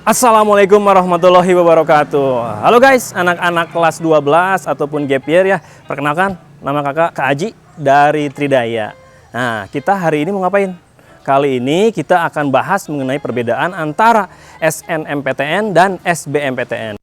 Assalamualaikum warahmatullahi wabarakatuh. Halo guys, anak-anak kelas 12 ataupun gap year ya. Perkenalkan, nama kakak Kak Aji dari Tridaya. Nah, kita hari ini mau ngapain? Kali ini kita akan bahas mengenai perbedaan antara SNMPTN dan SBMPTN.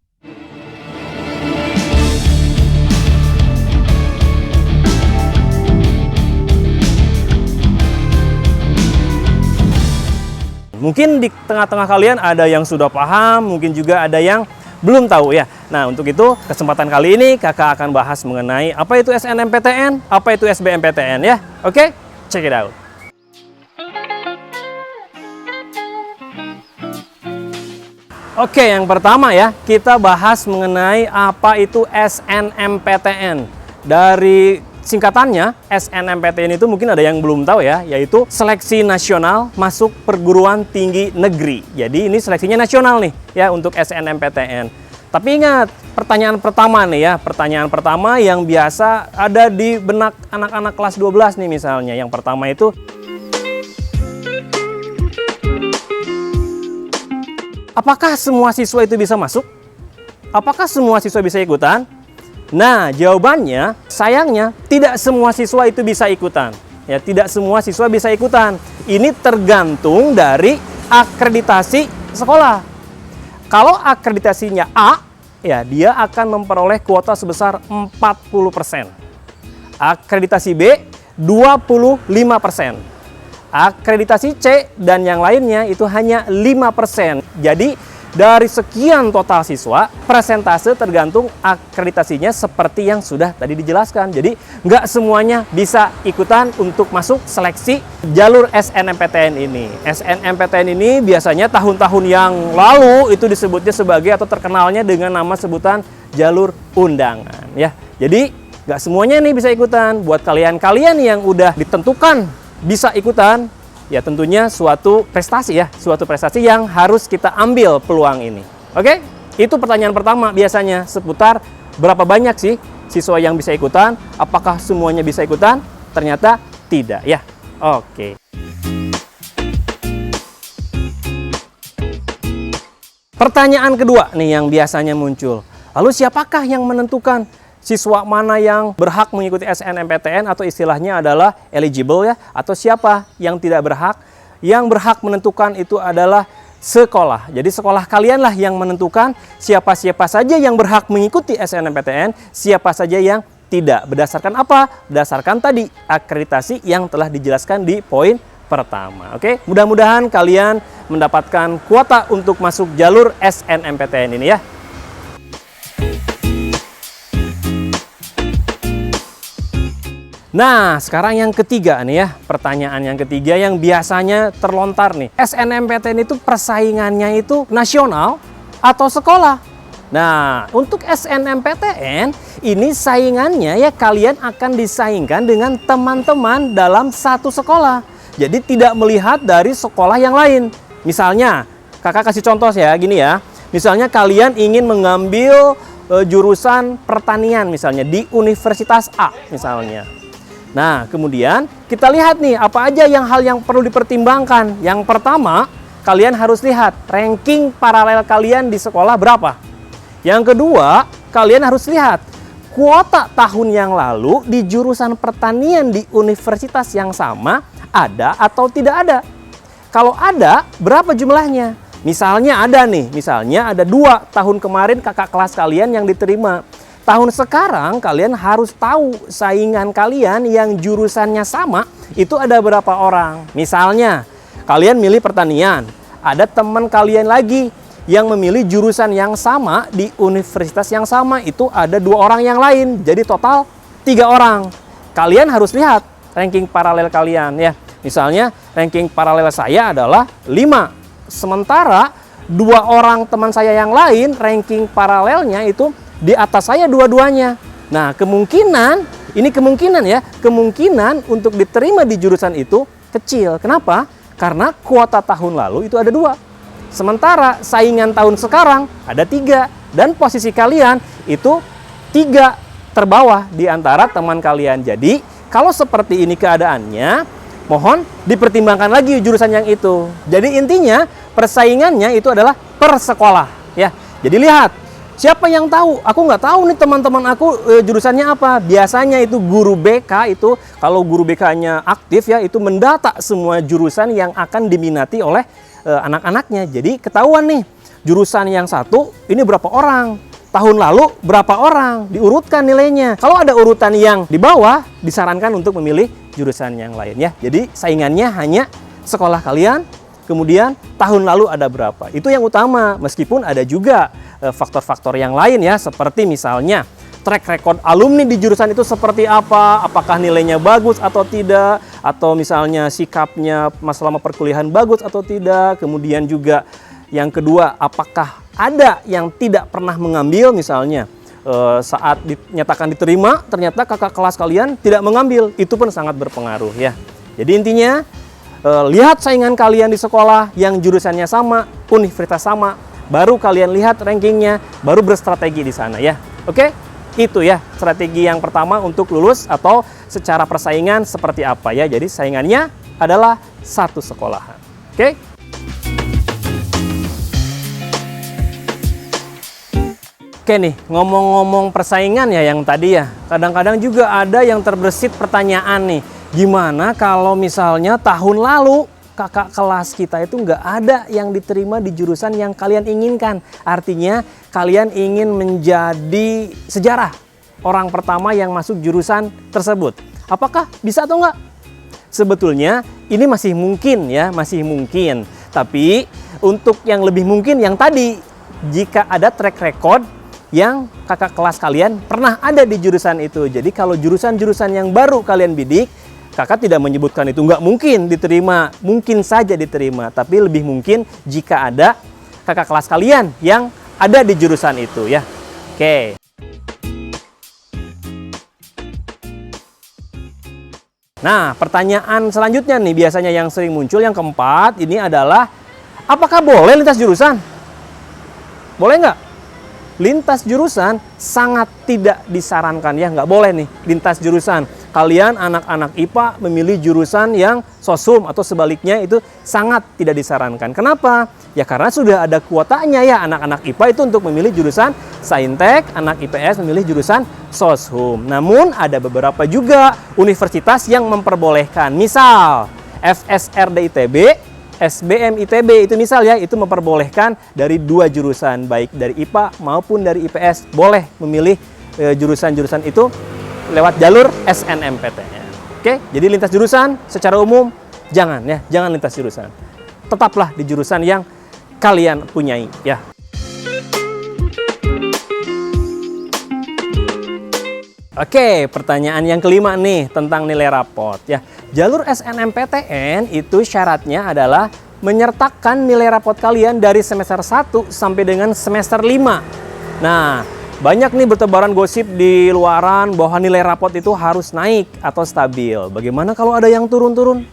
Mungkin di tengah-tengah kalian ada yang sudah paham, mungkin juga ada yang belum tahu ya. Nah, untuk itu kesempatan kali ini kakak akan bahas mengenai apa itu SNMPTN, apa itu SBMPTN ya. Oke, check it out. Oke, yang pertama ya, kita bahas mengenai apa itu SNMPTN. Dari singkatannya, SNMPTN itu mungkin ada yang belum tahu ya, yaitu Seleksi Nasional Masuk Perguruan Tinggi Negeri. Jadi ini seleksinya nasional nih ya untuk SNMPTN. Tapi ingat, pertanyaan pertama nih ya, pertanyaan pertama yang biasa ada di benak anak-anak kelas 12 nih misalnya. Yang pertama itu, apakah semua siswa itu bisa masuk? Apakah semua siswa bisa ikutan? Nah, jawabannya sayangnya tidak semua siswa itu bisa ikutan. Ya, tidak semua siswa bisa ikutan. Ini tergantung dari akreditasi sekolah. Kalau akreditasinya A, ya dia akan memperoleh kuota sebesar 40%. Akreditasi B 25%. Akreditasi C dan yang lainnya itu hanya 5%. Jadi dari sekian total siswa, persentase tergantung akreditasinya seperti yang sudah tadi dijelaskan. Jadi nggak semuanya bisa ikutan untuk masuk seleksi jalur SNMPTN ini. SNMPTN ini biasanya tahun-tahun yang lalu itu disebutnya sebagai atau terkenalnya dengan nama sebutan jalur undangan ya. Jadi nggak semuanya nih bisa ikutan. Buat kalian-kalian yang udah ditentukan bisa ikutan, ya tentunya suatu prestasi ya, suatu prestasi yang harus kita ambil peluang ini. Oke? Itu pertanyaan pertama biasanya seputar berapa banyak sih siswa yang bisa ikutan, apakah semuanya bisa ikutan? Ternyata tidak ya. Oke. Pertanyaan kedua nih yang biasanya muncul. Lalu siapakah yang menentukan siswa mana yang berhak mengikuti SNMPTN atau istilahnya adalah eligible ya, atau siapa yang tidak berhak? Yang berhak menentukan itu adalah sekolah. Jadi sekolah kalianlah yang menentukan siapa-siapa saja yang berhak mengikuti SNMPTN, siapa saja yang tidak. Berdasarkan apa? Berdasarkan tadi akreditasi yang telah dijelaskan di poin pertama. Oke, mudah-mudahan kalian mendapatkan kuota untuk masuk jalur SNMPTN ini ya. Nah, sekarang yang ketiga nih ya, pertanyaan yang ketiga yang biasanya terlontar nih. SNMPTN itu persaingannya itu nasional atau sekolah? Nah, untuk SNMPTN ini saingannya ya kalian akan disaingkan dengan teman-teman dalam satu sekolah. Jadi tidak melihat dari sekolah yang lain. Misalnya, kakak kasih contoh ya, gini ya. Misalnya kalian ingin mengambil jurusan pertanian misalnya di Universitas A misalnya. Nah, kemudian kita lihat nih apa aja hal yang perlu dipertimbangkan. Yang pertama, kalian harus lihat ranking paralel kalian di sekolah berapa. Yang kedua, kalian harus lihat kuota tahun yang lalu di jurusan pertanian di universitas yang sama ada atau tidak ada. Kalau ada, berapa jumlahnya? Misalnya ada nih, misalnya ada 2 tahun kemarin kakak kelas kalian yang diterima. Tahun sekarang kalian harus tahu saingan kalian yang jurusannya sama itu ada berapa orang. Misalnya kalian milih pertanian, ada teman kalian lagi yang memilih jurusan yang sama di universitas yang sama itu ada 2 orang yang lain. Jadi total 3 orang. Kalian harus lihat ranking paralel kalian ya. Misalnya ranking paralel saya adalah 5. Sementara 2 orang teman saya yang lain ranking paralelnya itu di atas saya dua-duanya. Nah, kemungkinan untuk diterima di jurusan itu kecil. Kenapa? Karena kuota tahun lalu itu ada 2. Sementara saingan tahun sekarang ada 3. Dan posisi kalian itu 3 terbawah di antara teman kalian. Jadi, kalau seperti ini keadaannya, mohon dipertimbangkan lagi jurusan yang itu. Jadi intinya persaingannya itu adalah per sekolah ya. Jadi lihat, siapa yang tahu? Aku nggak tahu nih teman-teman aku jurusannya apa. Biasanya itu guru BK itu, kalau guru BK-nya aktif ya, itu mendata semua jurusan yang akan diminati oleh anak-anaknya. Jadi ketahuan nih, jurusan yang satu ini berapa orang, tahun lalu berapa orang, diurutkan nilainya. Kalau ada urutan yang di bawah, disarankan untuk memilih jurusan yang lain ya. Jadi saingannya hanya sekolah kalian, kemudian tahun lalu ada berapa. Itu yang utama, meskipun ada juga faktor-faktor yang lain ya, seperti misalnya track record alumni di jurusan itu seperti apa, apakah nilainya bagus atau tidak, atau misalnya sikapnya selama perkuliahan bagus atau tidak. Kemudian juga yang kedua, apakah ada yang tidak pernah mengambil, misalnya saat dinyatakan diterima ternyata kakak kelas kalian tidak mengambil, itu pun sangat berpengaruh ya. Jadi intinya lihat saingan kalian di sekolah yang jurusannya sama, universitas sama, baru kalian lihat rankingnya, baru berstrategi di sana ya. Oke? Itu ya strategi yang pertama untuk lulus atau secara persaingan seperti apa ya. Jadi saingannya adalah satu sekolahan. Oke? Oke nih, ngomong-ngomong persaingan ya yang tadi ya. Kadang-kadang juga ada yang terbersit pertanyaan nih. Gimana kalau misalnya tahun lalu kakak kelas kita itu nggak ada yang diterima di jurusan yang kalian inginkan. Artinya kalian ingin menjadi sejarah, orang pertama yang masuk jurusan tersebut. Apakah bisa atau enggak? Sebetulnya ini masih mungkin ya, masih mungkin. Tapi untuk yang lebih mungkin yang tadi, jika ada track record yang kakak kelas kalian pernah ada di jurusan itu. Jadi kalau jurusan-jurusan yang baru kalian bidik, kakak tidak menyebutkan itu nggak mungkin diterima, mungkin saja diterima. Tapi lebih mungkin jika ada kakak kelas kalian yang ada di jurusan itu ya. Oke. Nah, pertanyaan selanjutnya nih biasanya yang sering muncul, yang keempat ini adalah, apakah boleh lintas jurusan? Boleh nggak? Lintas jurusan sangat tidak disarankan ya, nggak boleh nih lintas jurusan. Kalian anak-anak IPA memilih jurusan yang sosum atau sebaliknya itu sangat tidak disarankan. Kenapa? Ya karena sudah ada kuotanya ya, anak-anak IPA itu untuk memilih jurusan Saintek, anak IPS memilih jurusan soshum. Namun ada beberapa juga universitas yang memperbolehkan. Misal FSRD ITB, SBM ITB itu misal ya, itu memperbolehkan dari dua jurusan, baik dari IPA maupun dari IPS boleh memilih jurusan-jurusan itu lewat jalur SNMPTN. Oke, jadi lintas jurusan secara umum jangan ya, jangan lintas jurusan. Tetaplah di jurusan yang kalian punyai ya. Oke, pertanyaan yang kelima nih tentang nilai rapot ya. Jalur SNMPTN itu syaratnya adalah menyertakan nilai rapot kalian dari semester 1 sampai dengan semester 5. Nah, banyak nih bertebaran gosip di luaran bahwa nilai rapot itu harus naik atau stabil. Bagaimana kalau ada yang turun-turun?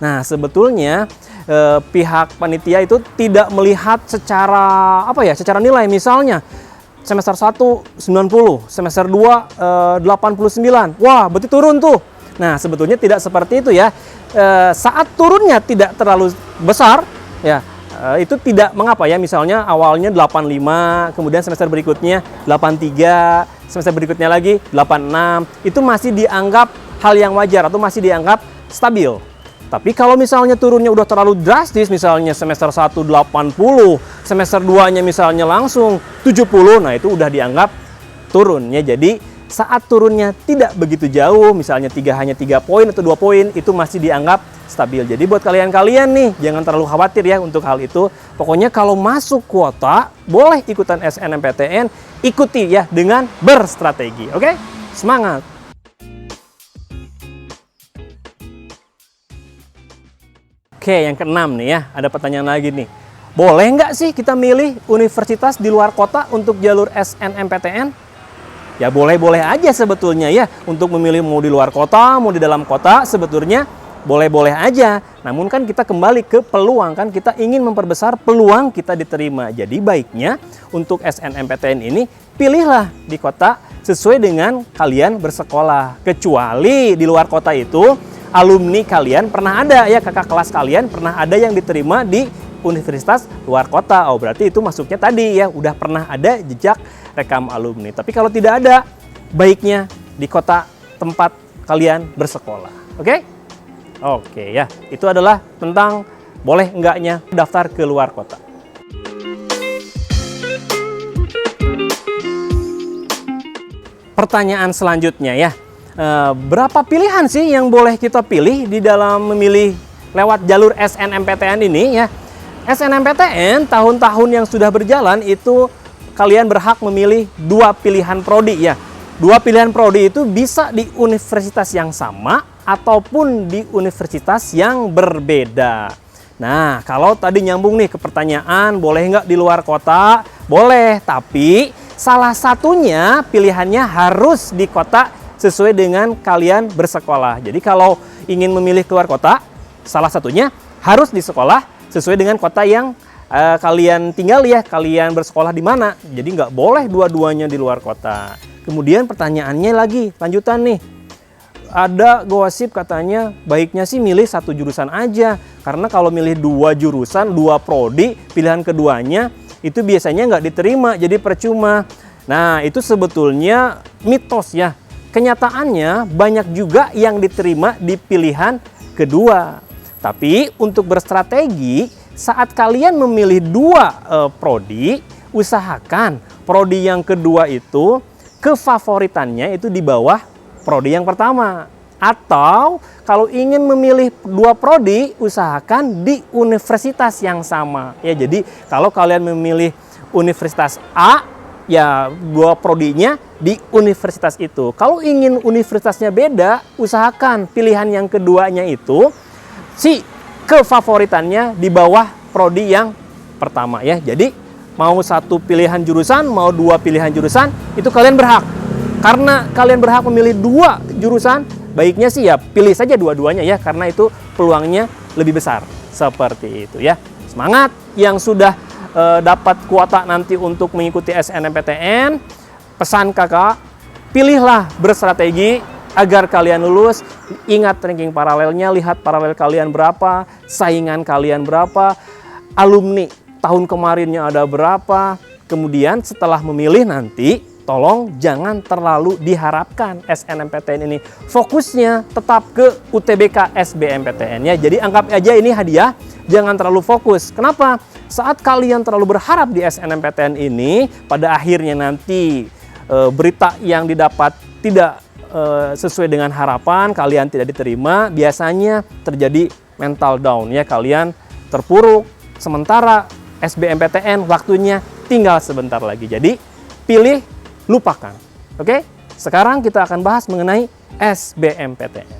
Nah, sebetulnya pihak panitia itu tidak melihat secara secara nilai. Misalnya semester 1 90, semester 2 89. Wah, berarti turun tuh. Nah, sebetulnya tidak seperti itu ya. Saat turunnya tidak terlalu besar ya, itu tidak mengapa ya. Misalnya awalnya 85, kemudian semester berikutnya 83, semester berikutnya lagi 86, itu masih dianggap hal yang wajar atau masih dianggap stabil. Tapi kalau misalnya turunnya udah terlalu drastis, misalnya semester 1 80, semester 2-nya misalnya langsung 70, nah itu udah dianggap turun ya. Jadi saat turunnya tidak begitu jauh, misalnya hanya 3 poin atau 2 poin, itu masih dianggap stabil. Jadi buat kalian-kalian nih, jangan terlalu khawatir ya untuk hal itu. Pokoknya kalau masuk kuota, boleh ikutan SNMPTN, ikuti ya dengan berstrategi. Oke? Semangat! Oke, yang keenam nih ya, ada pertanyaan lagi nih. Boleh nggak sih kita milih universitas di luar kota untuk jalur SNMPTN? Ya boleh-boleh aja sebetulnya ya, untuk memilih mau di luar kota, mau di dalam kota, sebetulnya boleh-boleh aja. Namun kan kita kembali ke peluang, kan kita ingin memperbesar peluang kita diterima. Jadi baiknya untuk SNMPTN ini pilihlah di kota sesuai dengan kalian bersekolah. Kecuali di luar kota itu alumni kalian pernah ada ya, kakak kelas kalian pernah ada yang diterima di universitas luar kota. Oh, berarti itu masuknya tadi ya, udah pernah ada jejak rekam alumni. Tapi kalau tidak ada, baiknya di kota tempat kalian bersekolah. Oke? Oke ya, itu adalah tentang boleh enggaknya daftar ke luar kota. Pertanyaan selanjutnya ya, berapa pilihan sih yang boleh kita pilih di dalam memilih lewat jalur SNMPTN ini ya? SNMPTN tahun-tahun yang sudah berjalan itu kalian berhak memilih 2 pilihan prodi ya. 2 pilihan prodi itu bisa di universitas yang sama ataupun di universitas yang berbeda. Nah, kalau tadi nyambung nih ke pertanyaan, boleh nggak di luar kota? Boleh, tapi salah satunya pilihannya harus di kota sesuai dengan kalian bersekolah. Jadi kalau ingin memilih keluar kota, salah satunya harus di sekolah sesuai dengan kota yang kalian tinggal ya, kalian bersekolah di mana. Jadi nggak boleh dua-duanya di luar kota. Kemudian pertanyaannya lagi, lanjutan nih. Ada gosip katanya baiknya sih milih 1 jurusan aja. Karena kalau milih 2 jurusan, 2 prodi, pilihan keduanya itu biasanya nggak diterima, jadi percuma. Nah, itu sebetulnya mitos ya. Kenyataannya banyak juga yang diterima di pilihan kedua. Tapi untuk berstrategi, saat kalian memilih 2 prodi, usahakan prodi yang kedua itu kefavoritannya itu di bawah prodi yang pertama. Atau kalau ingin memilih 2 prodi, usahakan di universitas yang sama. Ya, jadi kalau kalian memilih universitas A, ya 2 prodinya di universitas itu. Kalau ingin universitasnya beda, usahakan pilihan yang keduanya itu si kefavoritannya di bawah prodi yang pertama ya. Jadi mau 1 pilihan jurusan, mau 2 pilihan jurusan, itu kalian berhak. Karena kalian berhak memilih 2 jurusan, baiknya sih ya pilih saja dua-duanya ya, karena itu peluangnya lebih besar. Seperti itu ya. Semangat yang sudah dapat kuota nanti untuk mengikuti SNMPTN. Pesan kakak, pilihlah berstrategi agar kalian lulus. Ingat ranking paralelnya, lihat paralel kalian berapa, saingan kalian berapa, alumni tahun kemarinnya ada berapa. Kemudian setelah memilih nanti, tolong jangan terlalu diharapkan SNMPTN ini. Fokusnya tetap ke UTBK SBMPTN ya. Jadi anggap aja ini hadiah, jangan terlalu fokus. Kenapa? Saat kalian terlalu berharap di SNMPTN ini, pada akhirnya nanti berita yang didapat tidak sesuai dengan harapan, kalian tidak diterima, biasanya terjadi mental down ya. Kalian terpuruk, sementara SBMPTN waktunya tinggal sebentar lagi. Jadi pilih, lupakan. Oke, sekarang kita akan bahas mengenai SBMPTN.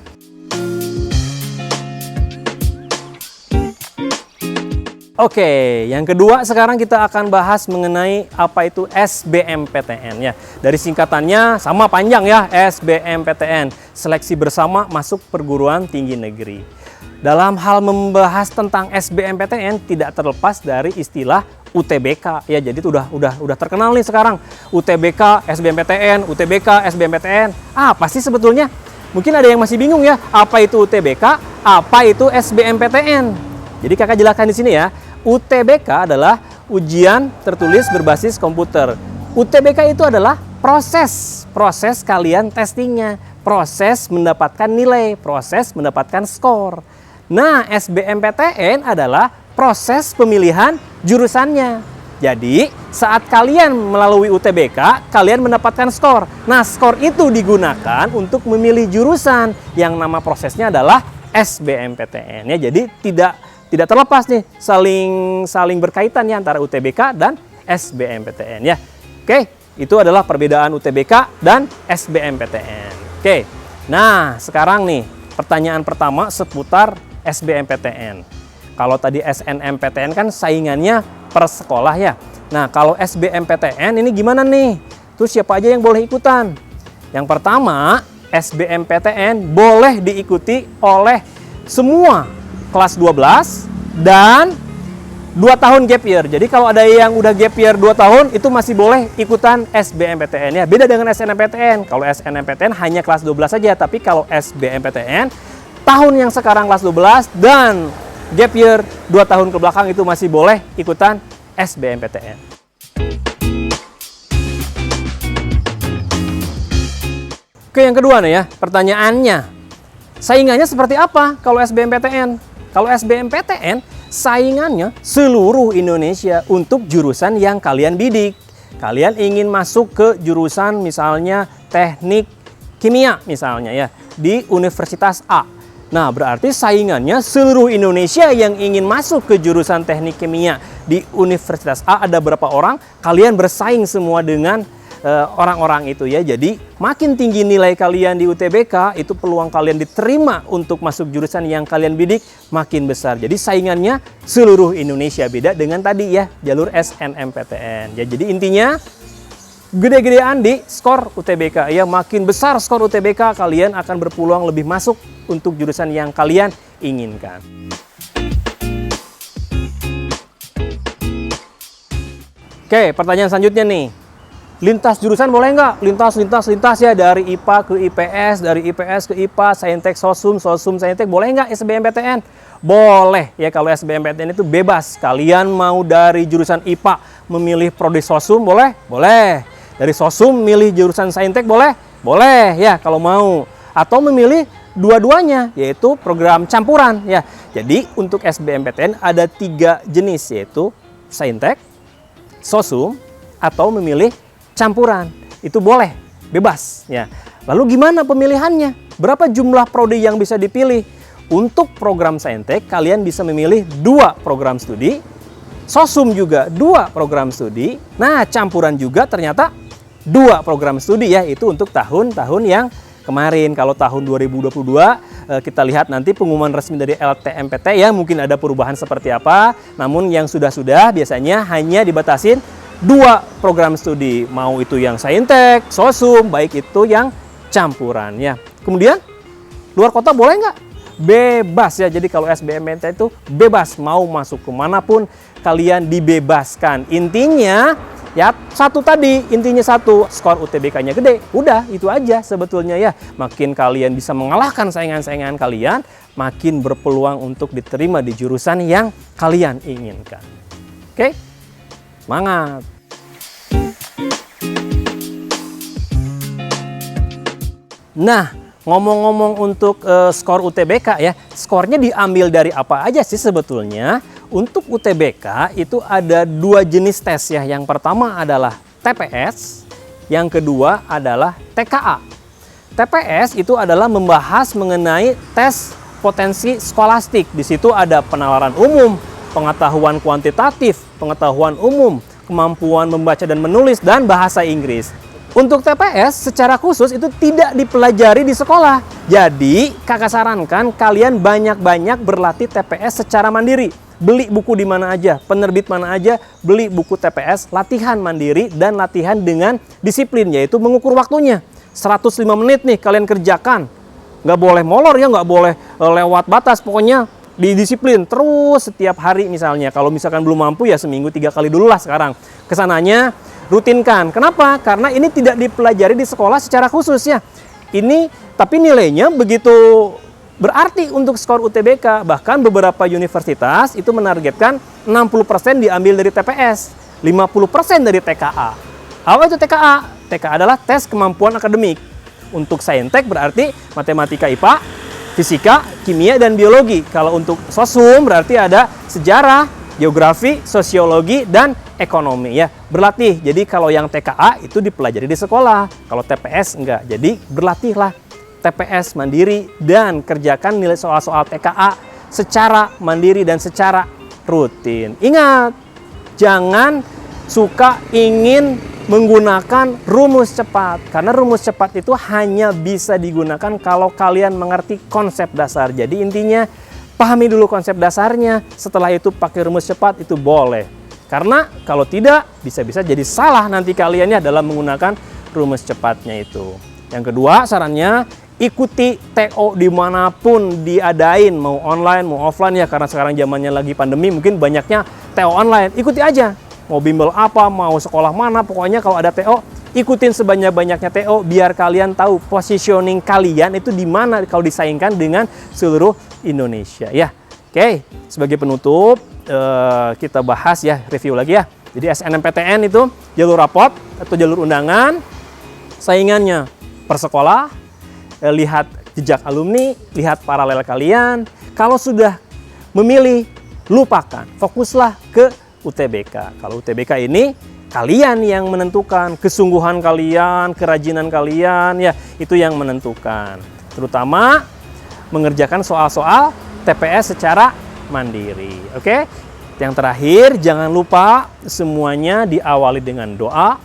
Oke, yang kedua sekarang kita akan bahas mengenai apa itu SBMPTN ya. Dari singkatannya sama panjang ya, SBMPTN, Seleksi Bersama Masuk Perguruan Tinggi Negeri. Dalam hal membahas tentang SBMPTN tidak terlepas dari istilah UTBK ya. Jadi itu udah terkenal nih sekarang. UTBK, SBMPTN, UTBK, SBMPTN. Apa sih sebetulnya? Mungkin ada yang masih bingung ya, apa itu UTBK, apa itu SBMPTN. Jadi kakak jelaskan di sini ya. UTBK adalah ujian tertulis berbasis komputer. UTBK itu adalah proses kalian testingnya, proses mendapatkan nilai, proses mendapatkan skor. Nah, SBMPTN adalah proses pemilihan jurusannya. Jadi, saat kalian melalui UTBK, kalian mendapatkan skor. Nah, skor itu digunakan untuk memilih jurusan yang nama prosesnya adalah SBMPTN ya. Jadi tidak terlepas nih, saling berkaitan ya antara UTBK dan SBMPTN ya. Oke, itu adalah perbedaan UTBK dan SBMPTN. Oke. Nah, sekarang nih pertanyaan pertama seputar SBMPTN. Kalau tadi SNMPTN kan saingannya per sekolah ya. Nah, kalau SBMPTN ini gimana nih? Terus siapa aja yang boleh ikutan? Yang pertama, SBMPTN boleh diikuti oleh semua kelas 12 dan 2 tahun gap year. Jadi kalau ada yang udah gap year 2 tahun, itu masih boleh ikutan SBMPTN ya. Beda dengan SNMPTN. Kalau SNMPTN hanya kelas 12 saja, tapi kalau SBMPTN tahun yang sekarang kelas 12 dan gap year 2 tahun ke belakang itu masih boleh ikutan SBMPTN. Oke, yang kedua nih ya, pertanyaannya, saingannya seperti apa kalau SBMPTN? Kalau SBMPTN, saingannya seluruh Indonesia untuk jurusan yang kalian bidik. Kalian ingin masuk ke jurusan misalnya teknik kimia misalnya ya, di Universitas A. Nah, berarti saingannya seluruh Indonesia yang ingin masuk ke jurusan teknik kimia di Universitas A ada berapa orang? Kalian bersaing semua dengan orang-orang itu ya. Jadi makin tinggi nilai kalian di UTBK, itu peluang kalian diterima untuk masuk jurusan yang kalian bidik makin besar. Jadi saingannya seluruh Indonesia, beda dengan tadi ya jalur SNMPTN. Ya, jadi intinya gede-gedean di skor UTBK ya, makin besar skor UTBK kalian akan berpeluang lebih masuk untuk jurusan yang kalian inginkan. Oke, pertanyaan selanjutnya nih. Lintas jurusan boleh nggak? Lintas ya, dari IPA ke IPS, dari IPS ke IPA, Saintek Sosum, Sosum Saintek, boleh nggak SBMPTN? Boleh ya, kalau SBMPTN itu bebas. Kalian mau dari jurusan IPA memilih prodi Sosum boleh? Boleh. Dari Sosum milih jurusan Saintek boleh? Boleh ya kalau mau. Atau memilih dua-duanya, yaitu program campuran ya. Jadi untuk SBMPTN ada 3 jenis, yaitu Saintek, Sosum, atau memilih campuran. Itu boleh, bebas ya. Lalu gimana pemilihannya? Berapa jumlah prodi yang bisa dipilih? Untuk program Saintek kalian bisa memilih 2 program studi, Sosum juga 2 program studi. Nah, campuran juga ternyata 2 program studi ya, itu untuk tahun-tahun yang kemarin. Kalau tahun 2022 kita lihat nanti pengumuman resmi dari LTMPT ya, mungkin ada perubahan seperti apa. Namun yang sudah-sudah biasanya hanya dibatasin 2 program studi, mau itu yang Saintek, Sosum, baik itu yang campuran ya. Kemudian luar kota boleh nggak? Bebas ya. Jadi kalau SBMPTN itu bebas, mau masuk kemanapun kalian dibebaskan. Intinya ya intinya satu, skor UTBK-nya gede. Udah itu aja sebetulnya ya. Makin kalian bisa mengalahkan saingan-saingan kalian, makin berpeluang untuk diterima di jurusan yang kalian inginkan. Oke? Semangat! Nah, ngomong-ngomong untuk skor UTBK ya, skornya diambil dari apa aja sih sebetulnya? Untuk UTBK itu ada 2 jenis tes ya. Yang pertama adalah TPS, yang kedua adalah TKA. TPS itu adalah membahas mengenai tes potensi skolastik. Di situ ada penalaran umum, pengetahuan kuantitatif, pengetahuan umum, kemampuan membaca dan menulis, dan bahasa Inggris. Untuk TPS secara khusus itu tidak dipelajari di sekolah. Jadi kakak sarankan kalian banyak-banyak berlatih TPS secara mandiri. Beli buku di mana aja, penerbit mana aja, beli buku TPS, latihan mandiri dan latihan dengan disiplin, yaitu mengukur waktunya. 105 menit nih kalian kerjakan. Nggak boleh molor ya, nggak boleh lewat batas, pokoknya didisiplin terus setiap hari misalnya. Kalau misalkan belum mampu ya seminggu 3 kali dulu lah sekarang. Kesananya rutinkan. Kenapa? Karena ini tidak dipelajari di sekolah secara khusus ya. Ini tapi nilainya begitu berarti untuk skor UTBK. Bahkan beberapa universitas itu menargetkan 60% diambil dari TPS, 50% dari TKA. Apa itu TKA? TKA adalah tes kemampuan akademik. Untuk Saintek berarti matematika, IPA, fisika, kimia, dan biologi. Kalau untuk Sosum berarti ada sejarah, geografi, sosiologi, dan ekonomi ya. Berlatih. Jadi kalau yang TKA itu dipelajari di sekolah. Kalau TPS enggak. Jadi berlatihlah TPS mandiri dan kerjakan nilai soal-soal TKA secara mandiri dan secara rutin. Ingat, jangan suka ingin menggunakan rumus cepat. Karena rumus cepat itu hanya bisa digunakan kalau kalian mengerti konsep dasar. Jadi intinya pahami dulu konsep dasarnya, setelah itu pakai rumus cepat itu boleh. Karena kalau tidak, bisa-bisa jadi salah nanti kaliannya dalam menggunakan rumus cepatnya itu. Yang kedua sarannya, ikuti TO dimanapun diadain, mau online, mau offline ya. Karena sekarang zamannya lagi pandemi, mungkin banyaknya TO online. Ikuti aja, mau bimbel apa, mau sekolah mana, pokoknya kalau ada TO, ikutin sebanyak-banyaknya TO, biar kalian tahu positioning kalian itu di mana kalau disaingkan dengan seluruh Indonesia ya. Oke, sebagai penutup kita bahas ya, review lagi ya. Jadi SNMPTN itu jalur rapot atau jalur undangan, saingannya per sekolah, lihat jejak alumni, lihat paralel kalian. Kalau sudah memilih, lupakan, fokuslah ke UTBK. Kalau UTBK ini kalian yang menentukan, kesungguhan kalian, kerajinan kalian, ya itu yang menentukan. Terutama mengerjakan soal-soal TPS secara mandiri. Oke? Yang terakhir, jangan lupa semuanya diawali dengan doa.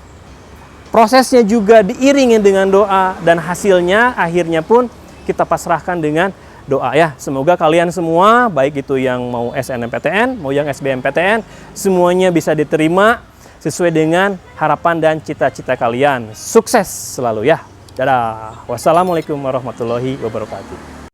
Prosesnya juga diiringi dengan doa, dan hasilnya akhirnya pun kita pasrahkan dengan doa ya. Semoga kalian semua, baik itu yang mau SNMPTN, mau yang SBMPTN, semuanya bisa diterima sesuai dengan harapan dan cita-cita kalian. Sukses selalu ya. Dadah. Wassalamualaikum warahmatullahi wabarakatuh.